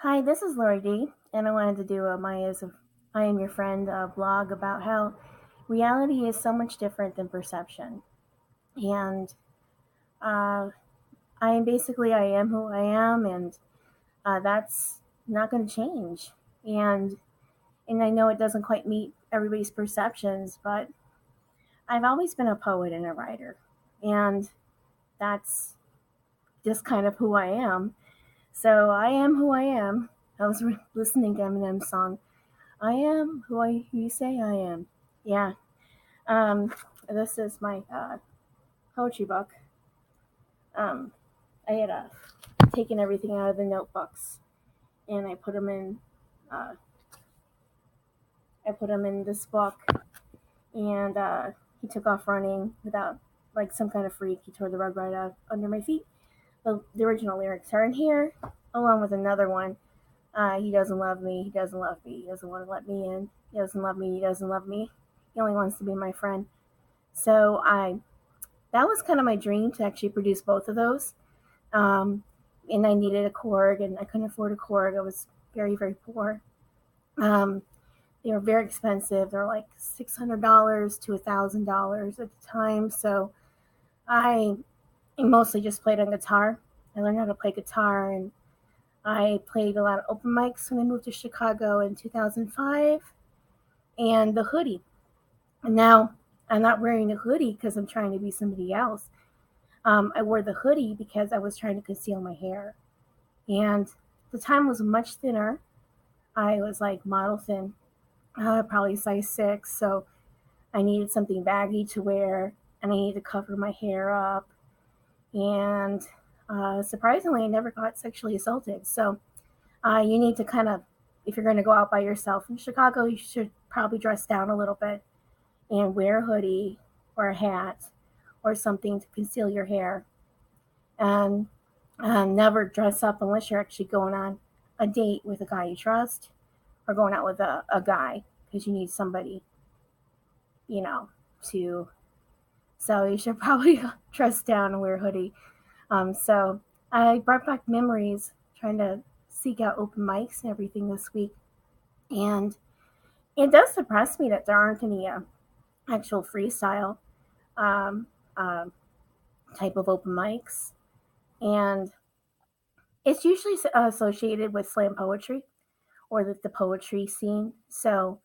Hi, this is Lori D, and I wanted to do a I Am Your Friend blog about how reality is so much different than perception. And uh, I am who I am, and that's not going to change. And and I know it doesn't quite meet everybody's perceptions, but I've always been a poet and a writer, and that's just kind of who I am. So I am who I am. I was listening to Eminem's song I am who you say I am. Yeah. Um, this is my poetry book. Um, I had taken everything out of the notebooks and uh, I put them in this book. And he took off running without like some kind of freak. He tore the rug right out under my feet. The original lyrics are in here, along with another one. He doesn't love me. He doesn't love me. He doesn't want to let me in. He doesn't love me. He doesn't love me. He only wants to be my friend. So I that was kind of my dream to actually produce both of those. Um, and I needed a Korg, and I couldn't afford a Korg. I was very, very poor. Um, they were very expensive. They were like $600 to $1,000 at the time. So I mostly just played on guitar. I learned how to play guitar, and I played a lot of open mics when I moved to Chicago in 2005. And the hoodie. And now I'm not wearing a hoodie because I'm trying to be somebody else. I wore the hoodie because I was trying to conceal my hair. And the time was much thinner. I was like model thin, probably size 6. So I needed something baggy to wear and I needed to cover my hair up. And surprisingly, I never got sexually assaulted. So you need to kind of, if you're going to go out by yourself in Chicago, you should probably dress down a little bit and wear a hoodie or a hat or something to conceal your hair. And never dress up unless you're actually going on a date with a guy you trust or going out with a guy because you need somebody, you know, to. So you should probably dress down and wear a hoodie. So I brought back memories trying to seek out open mics and everything this week. And it does surprise me that there aren't any actual freestyle um, um, type of open mics. And it's usually associated with slam poetry or the poetry scene. So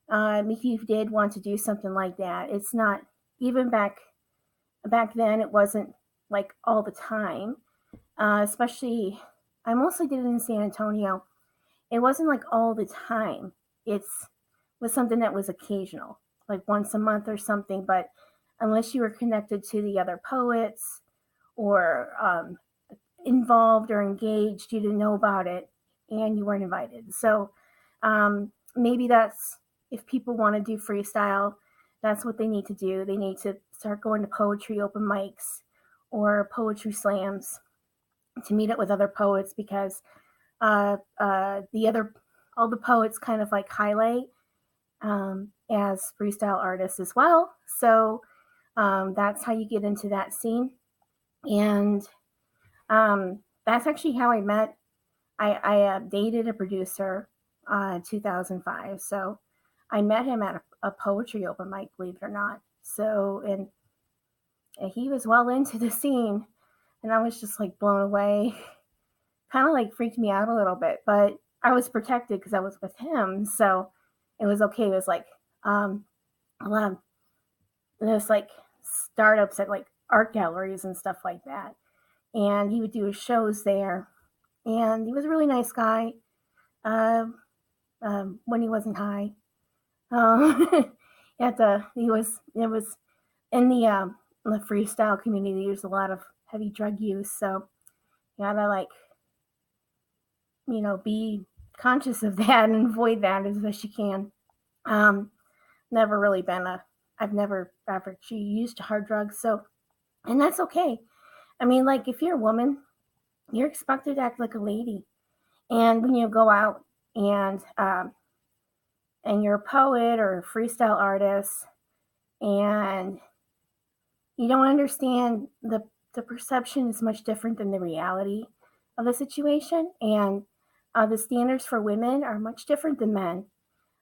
if you did want to do something like that, it's not even back then. It wasn't like all the time. Especially, I mostly did it in San Antonio. It wasn't like all the time. It's was something that was occasional, like once a month or something. But unless you were connected to the other poets or involved or engaged, you didn't know about it, and you weren't invited. So maybe that's if people want to do freestyle, that's what they need to do. They need to start going to poetry open mics or poetry slams to meet up with other poets because the other all the poets kind of like highlight as freestyle artists as well. So that's how you get into that scene. And that's actually how I met. I dated a producer 2005. So I met him at a poetry open mic, believe it or not. So, and he was well into the scene, and I was just like blown away. Kind of like freaked me out a little bit, but I was protected because I was with him. So it was okay. It was like a lot of this like startups at like art galleries and stuff like that. And he would do his shows there. And he was a really nice guy uh, when he wasn't high. He was it was in the freestyle community. There's a lot of heavy drug use, so you gotta like be conscious of that and avoid that as best you can. Um, never really been a I've never actually used hard drugs, so and that's okay. I mean, like if you're a woman, you're expected to act like a lady, and when you go out and you're a poet or a freestyle artist, and you don't understand the perception is much different than the reality of the situation, and The standards for women are much different than men.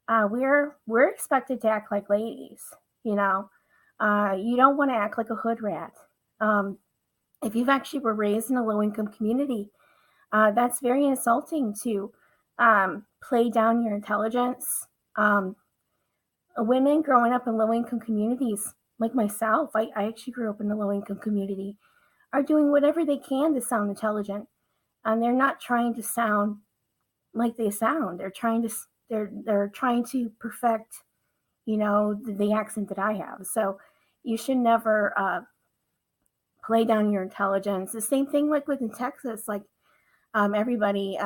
We're expected to act like ladies, you know. You don't want to act like a hood rat. If you've actually were raised in a low income community, that's very insulting to play down your intelligence. Um, Women growing up in low income communities, like myself, I actually grew up in a low income community, are doing whatever they can to sound intelligent, and they're not trying to sound like they sound. They're trying to perfect, the accent that I have. So you should never play down your intelligence. The same thing like within Texas, like everybody,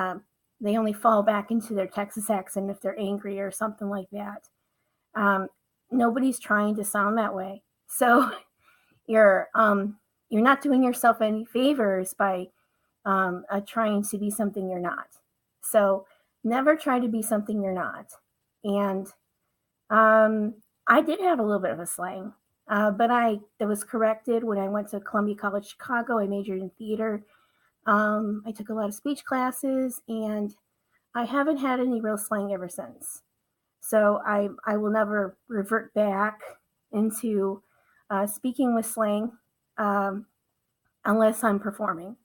they only fall back into their Texas accent if they're angry or something like that. Um, Nobody's trying to sound that way. So you're not doing yourself any favors by trying to be something you're not. So never try to be something you're not. And I did have a little bit of a slang, but it was corrected when I went to Columbia College Chicago. I majored in theater. I took a lot of speech classes, and I haven't had any real slang ever since. So I will never revert back into speaking with slang unless I'm performing.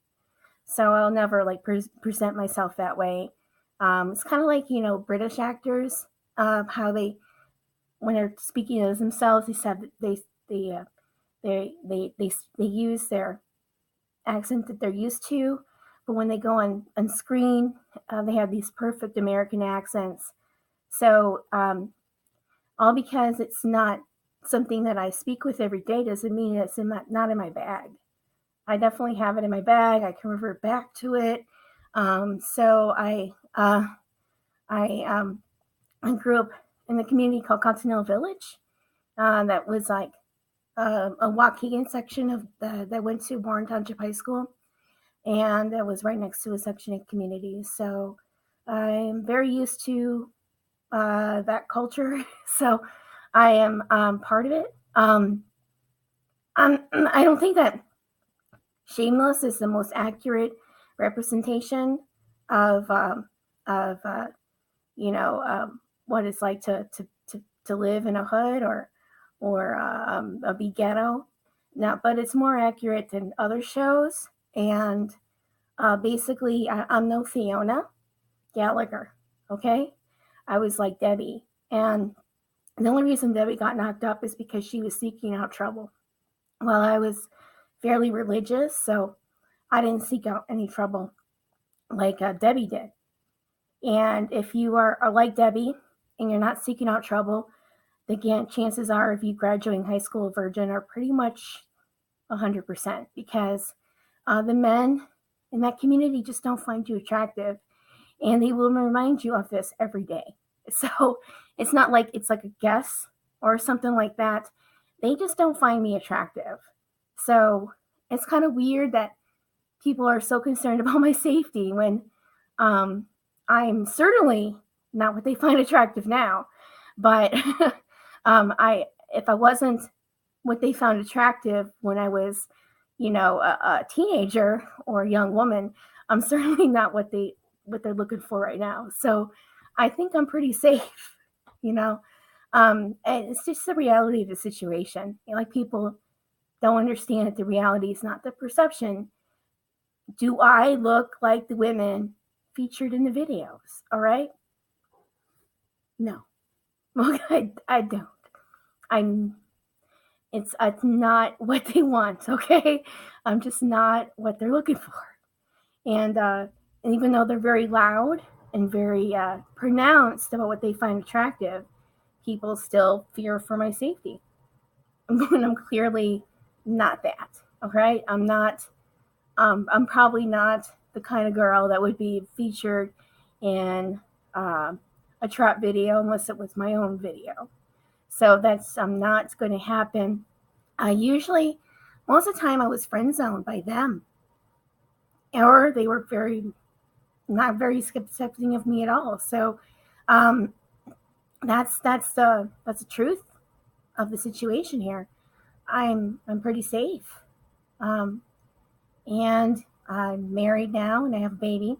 So I'll never like present myself that way. It's kind of like British actors, how when they're speaking of themselves, they said that they use their accent that they're used to, but when they go on screen, they have these perfect American accents. So all because it's not something that I speak with every day doesn't mean it's not in my bag. I definitely have it in my bag. I can revert back to it. So I grew up in a community called Continental Village. That was like a Waukegan section of that went to Warren Township High School, and that was right next to a section of communities. So I'm very used to that culture. So I am part of it. I don't think that Shameless is the most accurate representation of of uh, what it's like to live in a hood or be ghetto. Now, but it's more accurate than other shows. And basically, I'm no Fiona Gallagher. Okay, I was like Debbie, and the only reason Debbie got knocked up is because she was seeking out trouble. Well, I was fairly religious, so I didn't seek out any trouble like Debbie did. And if you are like Debbie and you're not seeking out trouble, again, chances are if you graduating high school a virgin are pretty much 100% because the men in that community just don't find you attractive, and they will remind you of this every day. So it's not like it's like a guess or something like that. They just don't find me attractive. So it's kind of weird that people are so concerned about my safety when um, I'm certainly not what they find attractive now. But I if I wasn't what they found attractive when I was, a teenager or a young woman, I'm certainly not what they're looking for right now. So I think I'm pretty safe, you know. And it's just the reality of the situation. Like people don't understand that the reality is not the perception. Do I look like the women featured in the videos? All right. No. I don't. I'm it's not what they want, okay? I'm just not what they're looking for. And even though they're very loud and very pronounced about what they find attractive, people still fear for my safety. When I'm clearly not that. Okay, I'm not. I'm probably not the kind of girl that would be featured in a trap video unless it was my own video. So that's not going to happen. Usually, most of the time, I was friend zoned by them, or they were not very accepting of me at all. So um, that's the truth of the situation here. I'm pretty safe, um, and I'm married now, and I have a baby.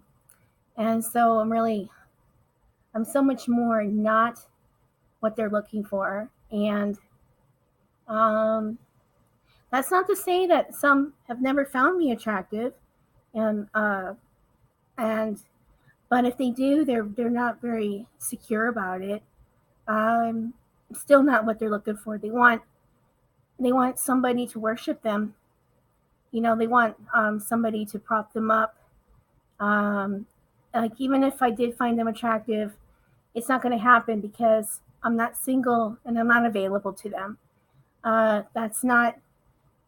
And so I'm so much more not what they're looking for. And um, that's not to say that some have never found me attractive, and and but if they do, they're not very secure about it. Um, Still not what they're looking for. They want somebody to worship them. They want somebody to prop them up. Um, like even if I did find them attractive, it's not going to happen because I'm not single and I'm not available to them. That's not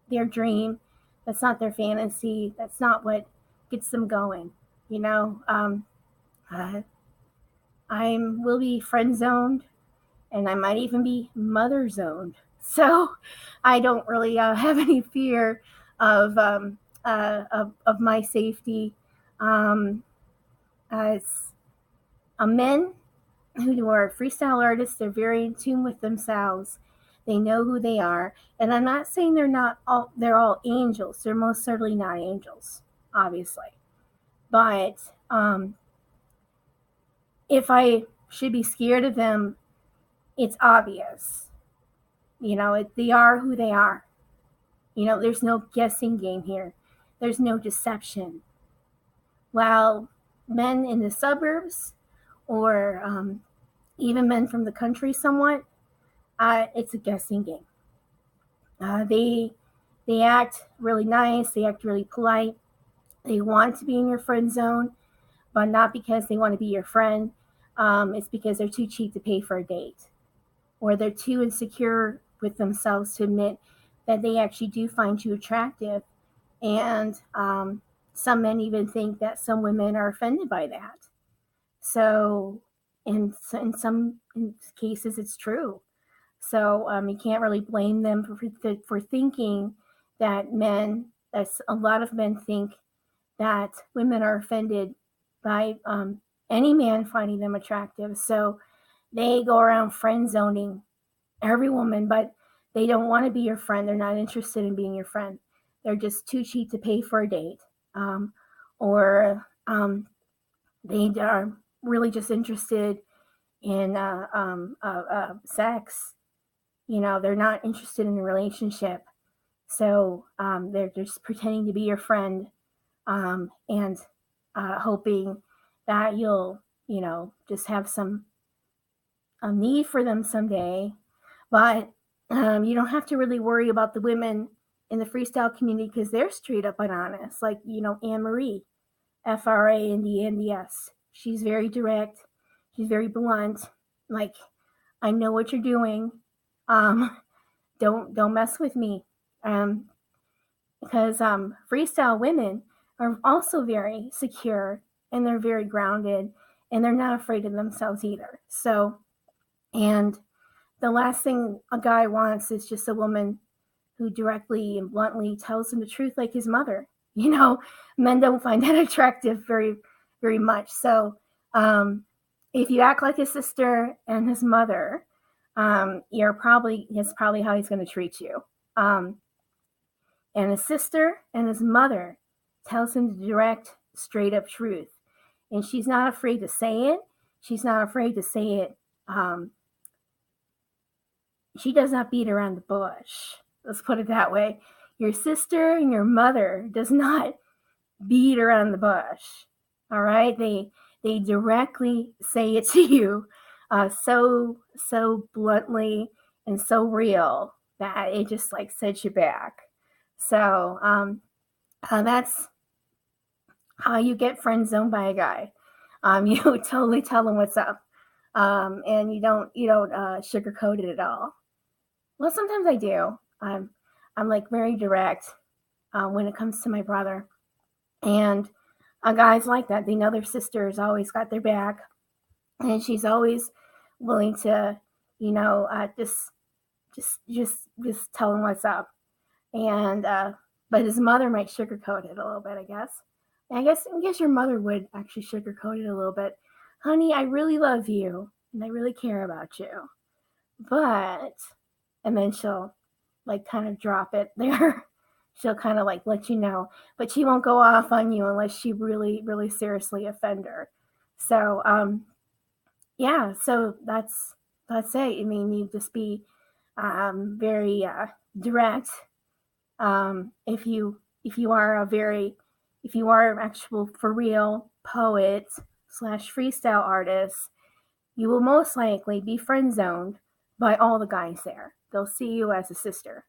their dream. That's not their fantasy. That's not what gets them going. You know, uh, I will be friend zoned, and I might even be mother zoned. So I don't really have any fear of my safety. As men who are freestyle artists, they're very in tune with themselves. They know who they are, and I'm not saying they're all angels. They're most certainly not angels, obviously. But if I should be scared of them, it's obvious. They are who they are. There's no guessing game here. There's no deception. While men in the suburbs or even men from the country somewhat, it's a guessing game. They act really nice. They act really polite. They want to be in your friend zone, but not because they want to be your friend. It's because they're too cheap to pay for a date, or they're too insecure with themselves to admit that they actually do find you attractive. And some men even think that some women are offended by that. So, in some cases, it's true. So you can't really blame them for thinking that a lot of men think that women are offended by any man finding them attractive. So they go around friend zoning every woman, but they don't want to be your friend. They're not interested in being your friend. They're just too cheap to pay for a date. Or they are really just interested in sex. They're not interested in a relationship. So they're just pretending to be your friend, and hoping that you'll, just have some a need for them someday. But you don't have to really worry about the women in the freestyle community because they're straight up and honest. Like, Anne Marie, FRANDNDS. She's very direct. She's very blunt. Like, I know what you're doing. Um, don't mess with me. Because freestyle women are also very secure, and they're very grounded, and they're not afraid of themselves either. So, and the last thing a guy wants is just a woman who directly and bluntly tells him the truth, like his mother. Men don't find that attractive very, very much. So, if you act like his sister and his mother, that's probably how he's going to treat you. And his sister and his mother tells him the direct, straight up truth, and she's not afraid to say it. She's not afraid to say it. She does not beat around the bush. Let's put it that way. Your sister and your mother does not beat around the bush. All right, they directly say it to you, so bluntly and so real that it just like sets you back. So that's how you get friend zoned by a guy. You totally tell him what's up, and you don't sugarcoat it at all. Well, sometimes I do. I'm like very direct when it comes to my brother, and guys like that. They know their sister's always got their back, and she's always willing to, just tell him what's up. And but his mother might sugarcoat it a little bit, I guess. And I guess your mother would actually sugarcoat it a little bit. Honey, I really love you, and I really care about you, but, and then she'll like kind of drop it there she'll kind of like let you know, but she won't go off on you unless you really, really seriously offend her. So, yeah, so that's it. I mean, you just be very direct. If you are a very if you are an actual for real poet slash freestyle artist, you will most likely be friend zoned by all the guys there. They'll see you as a sister,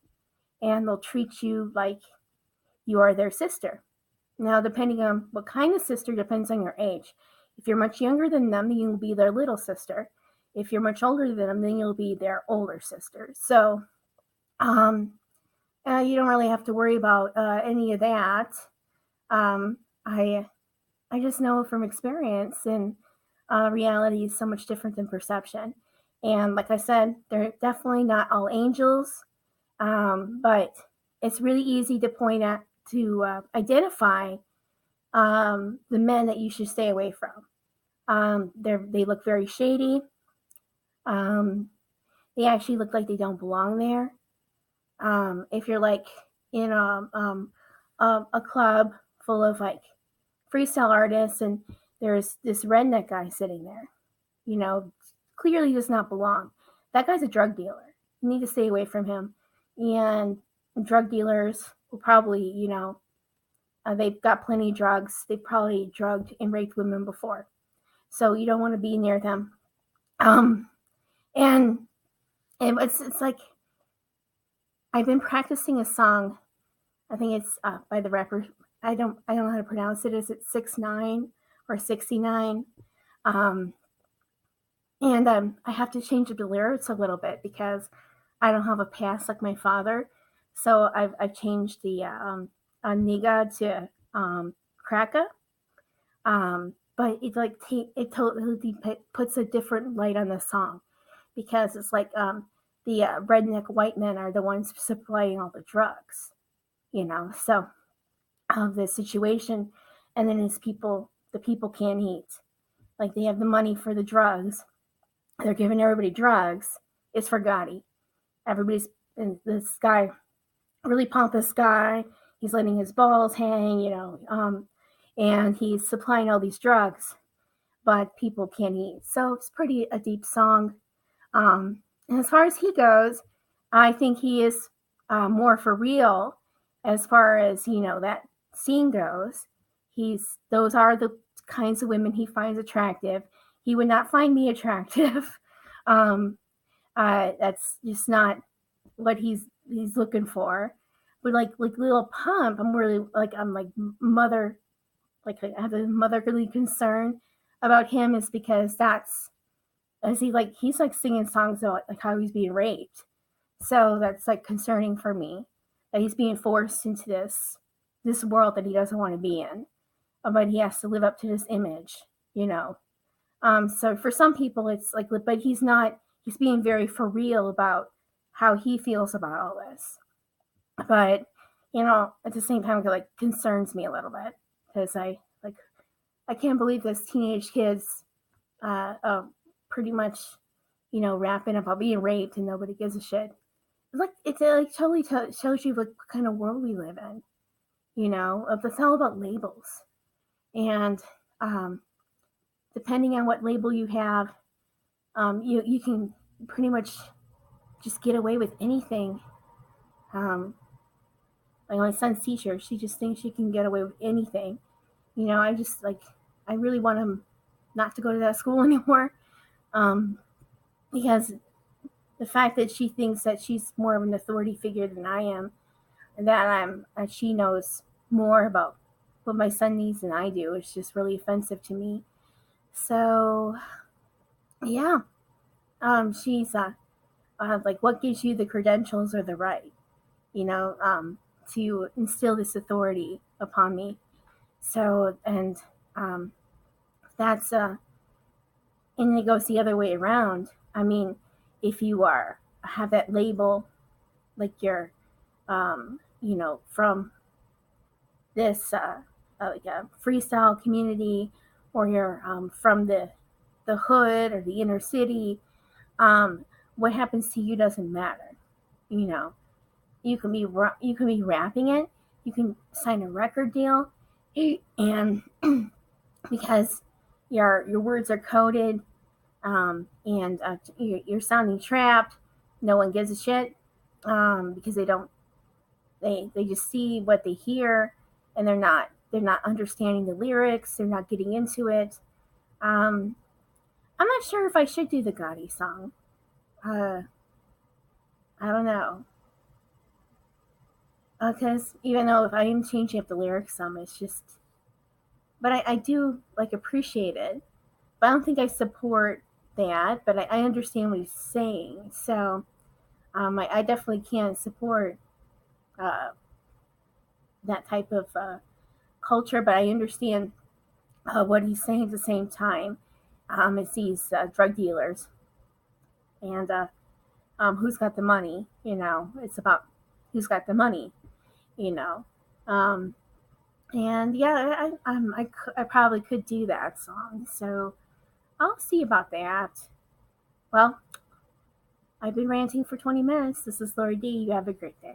and they'll treat you like you are their sister. Now, depending on what kind of sister, depends on your age. If you're much younger than them, then you'll be their little sister. If you're much older than them, then you'll be their older sister. So, um, you don't really have to worry about any of that. Um, I I just know from experience, and reality is so much different than perception. And like I said, they're definitely not all angels, but it's really easy to point at to identify the men that you should stay away from. They look very shady. Um, they actually look like they don't belong there. If you're like in a club full of like freestyle artists and there's this redneck guy sitting there, you know, clearly does not belong. That guy's a drug dealer. You need to stay away from him. And drug dealers will probably, they've got plenty of drugs. They've probably drugged and raped women before. So you don't want to be near them. Um, and it's like I've been practicing a song. I think it's by the rapper. I don't know how to pronounce it. Is it 6ix9ine or 69? Um, and I have to change the lyrics a little bit because I don't have a past like my father. So I've changed the nigga to cracka. But it like it totally puts a different light on the song because it's like the redneck white men are the ones supplying all the drugs, So of the situation, and then the people can't eat. Like they have the money for the drugs, they're giving everybody drugs. It's for Gotti. Everybody's in this guy, really pompous guy. He's letting his balls hang, and he's supplying all these drugs, but people can't eat. So it's pretty a deep song. And as far as he goes, I think he is more for real as far as that scene goes. Those are the kinds of women he finds attractive. He would not find me attractive. um, that's just not what he's looking for. But like Little Pump, I'm like mother, like I have a motherly concern about him is because that's as he's like singing songs about like how he's being raped. So that's like concerning for me that he's being forced into this world that he doesn't want to be in, but he has to live up to this image. So for some people, it's like, but he's not. He's being very for real about how he feels about all this. But at the same time, it like concerns me a little bit because I can't believe this teenage kids pretty much rapping about being raped and nobody gives a shit. It's like totally shows you like what kind of world we live in. It's all about labels, and depending on what label you have, you can pretty much just get away with anything. Like my son's teacher, she just thinks she can get away with anything. I just like I really want him not to go to that school anymore, because the fact that she thinks that she's more of an authority figure than I am, and that she knows more about what my son needs than I do, is just really offensive to me. So, yeah, she's like, what gives you the credentials or the right, to instill this authority upon me? So, and that's and it goes the other way around. I mean, if you have that label, like you're, from this like a freestyle community, or you're from the hood or the inner city, what happens to you doesn't matter. You can be rapping it, you can sign a record deal, and because your words are coded, and you're sounding trapped, no one gives a shit, because they just see what they hear, and they're not understanding the lyrics, they're not getting into it. um, I'm not sure if I should do the Gotti song. uh, I don't know, because even though if I am changing up the lyrics some, it's just, but I do like appreciate it, but I don't think I support that, but I understand what he's saying. So I definitely can't support uh, that type of culture, but I understand what he's saying at the same time. It's these drug dealers, and who's got the money. It's about who's got the money. You know, um, and yeah, I probably could do that song. So I'll see about that. Well, I've been ranting for 20 minutes. This is Lori D. You have a great day.